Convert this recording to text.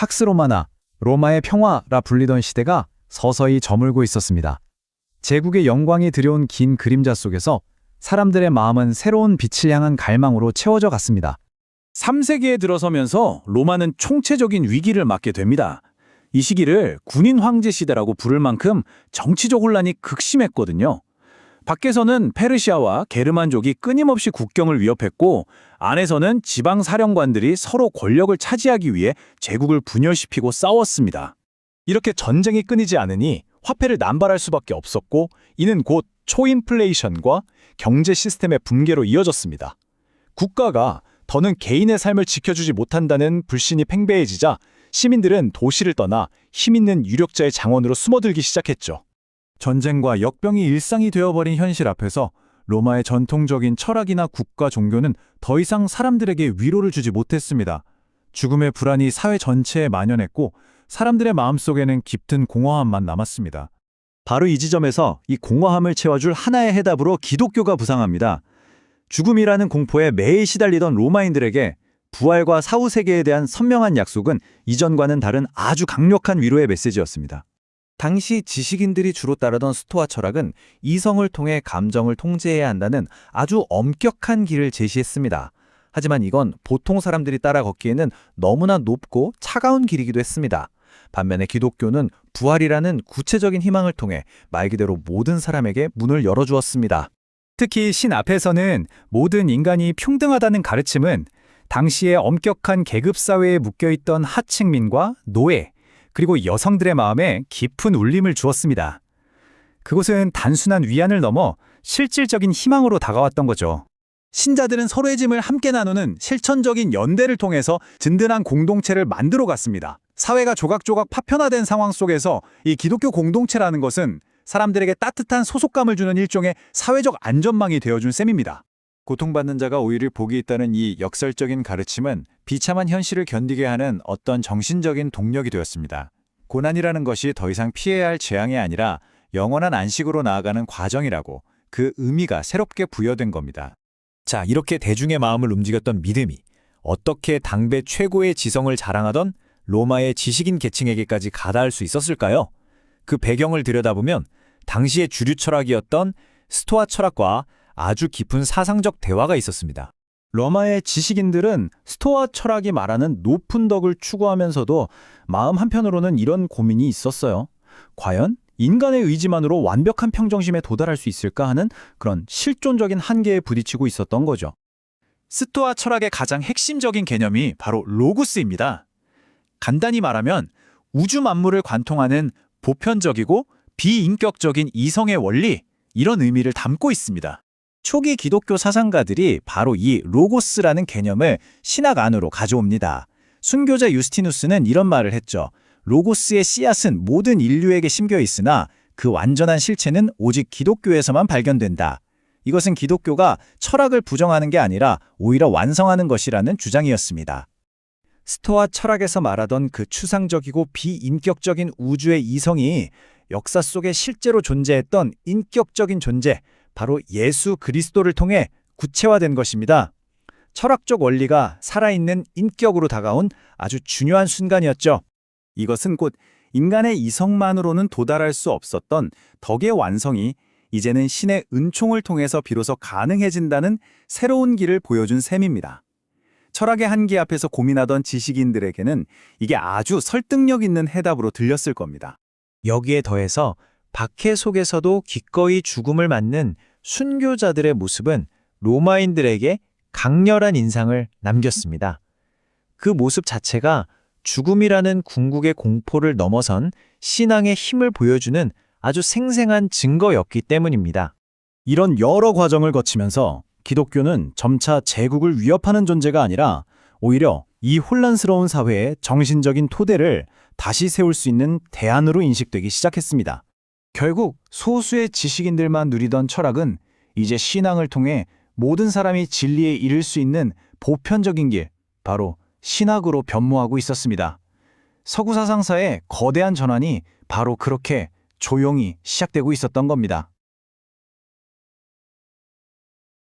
팍스 로마나, 로마의 평화라 불리던 시대가 서서히 저물고 있었습니다. 제국의 영광이 들여온 긴 그림자 속에서 사람들의 마음은 새로운 빛을 향한 갈망으로 채워져 갔습니다. 3세기에 들어서면서 로마는 총체적인 위기를 맞게 됩니다. 이 시기를 군인 황제 시대라고 부를 만큼 정치적 혼란이 극심했거든요. 밖에서는 페르시아와 게르만족이 끊임없이 국경을 위협했고, 안에서는 지방 사령관들이 서로 권력을 차지하기 위해 제국을 분열시키고 싸웠습니다. 이렇게 전쟁이 끊이지 않으니 화폐를 남발할 수밖에 없었고, 이는 곧 초인플레이션과 경제 시스템의 붕괴로 이어졌습니다. 국가가 더는 개인의 삶을 지켜주지 못한다는 불신이 팽배해지자 시민들은 도시를 떠나 힘있는 유력자의 장원으로 숨어들기 시작했죠. 전쟁과 역병이 일상이 되어버린 현실 앞에서 로마의 전통적인 철학이나 국가 종교는 더 이상 사람들에게 위로를 주지 못했습니다. 죽음의 불안이 사회 전체에 만연했고 사람들의 마음속에는 깊은 공허함만 남았습니다. 바로 이 지점에서 이 공허함을 채워줄 하나의 해답으로 기독교가 부상합니다. 죽음이라는 공포에 매일 시달리던 로마인들에게 부활과 사후 세계에 대한 선명한 약속은 이전과는 다른 아주 강력한 위로의 메시지였습니다. 당시 지식인들이 주로 따르던 스토아 철학은 이성을 통해 감정을 통제해야 한다는 아주 엄격한 길을 제시했습니다. 하지만 이건 보통 사람들이 따라 걷기에는 너무나 높고 차가운 길이기도 했습니다. 반면에 기독교는 부활이라는 구체적인 희망을 통해 말 그대로 모든 사람에게 문을 열어주었습니다. 특히 신 앞에서는 모든 인간이 평등하다는 가르침은 당시의 엄격한 계급사회에 묶여있던 하층민과 노예, 그리고 여성들의 마음에 깊은 울림을 주었습니다. 그곳은 단순한 위안을 넘어 실질적인 희망으로 다가왔던 거죠. 신자들은 서로의 짐을 함께 나누는 실천적인 연대를 통해서 든든한 공동체를 만들어 갔습니다. 사회가 조각조각 파편화된 상황 속에서 이 기독교 공동체라는 것은 사람들에게 따뜻한 소속감을 주는 일종의 사회적 안전망이 되어준 셈입니다. 고통받는 자가 오히려 복이 있다는 이 역설적인 가르침은 비참한 현실을 견디게 하는 어떤 정신적인 동력이 되었습니다. 고난이라는 것이 더 이상 피해야 할 재앙이 아니라 영원한 안식으로 나아가는 과정이라고 그 의미가 새롭게 부여된 겁니다. 자, 이렇게 대중의 마음을 움직였던 믿음이 어떻게 당대 최고의 지성을 자랑하던 로마의 지식인 계층에게까지 가닿을 수 있었을까요? 그 배경을 들여다보면 당시의 주류 철학이었던 스토아 철학과 아주 깊은 사상적 대화가 있었습니다. 로마의 지식인들은 스토아 철학이 말하는 높은 덕을 추구하면서도 마음 한편으로는 이런 고민이 있었어요. 과연 인간의 의지만으로 완벽한 평정심에 도달할 수 있을까 하는 그런 실존적인 한계에 부딪히고 있었던 거죠. 스토아 철학의 가장 핵심적인 개념이 바로 로고스입니다. 간단히 말하면 우주 만물을 관통하는 보편적이고 비인격적인 이성의 원리, 이런 의미를 담고 있습니다. 초기 기독교 사상가들이 바로 이 로고스라는 개념을 신학 안으로 가져옵니다. 순교자 유스티누스는 이런 말을 했죠. 로고스의 씨앗은 모든 인류에게 심겨 있으나 그 완전한 실체는 오직 기독교에서만 발견된다. 이것은 기독교가 철학을 부정하는 게 아니라 오히려 완성하는 것이라는 주장이었습니다. 스토아 철학에서 말하던 그 추상적이고 비인격적인 우주의 이성이 역사 속에 실제로 존재했던 인격적인 존재, 바로 예수 그리스도를 통해 구체화된 것입니다. 철학적 원리가 살아있는 인격으로 다가온 아주 중요한 순간이었죠. 이것은 곧 인간의 이성만으로는 도달할 수 없었던 덕의 완성이 이제는 신의 은총을 통해서 비로소 가능해진다는 새로운 길을 보여준 셈입니다. 철학의 한계 앞에서 고민하던 지식인들에게는 이게 아주 설득력 있는 해답으로 들렸을 겁니다. 여기에 더해서 박해 속에서도 기꺼이 죽음을 맞는 순교자들의 모습은 로마인들에게 강렬한 인상을 남겼습니다. 그 모습 자체가 죽음이라는 궁극의 공포를 넘어선 신앙의 힘을 보여주는 아주 생생한 증거였기 때문입니다. 이런 여러 과정을 거치면서 기독교는 점차 제국을 위협하는 존재가 아니라 오히려 이 혼란스러운 사회의 정신적인 토대를 다시 세울 수 있는 대안으로 인식되기 시작했습니다. 결국 소수의 지식인들만 누리던 철학은 이제 신앙을 통해 모든 사람이 진리에 이를 수 있는 보편적인 길, 바로 신학으로 변모하고 있었습니다. 서구 사상사의 거대한 전환이 바로 그렇게 조용히 시작되고 있었던 겁니다.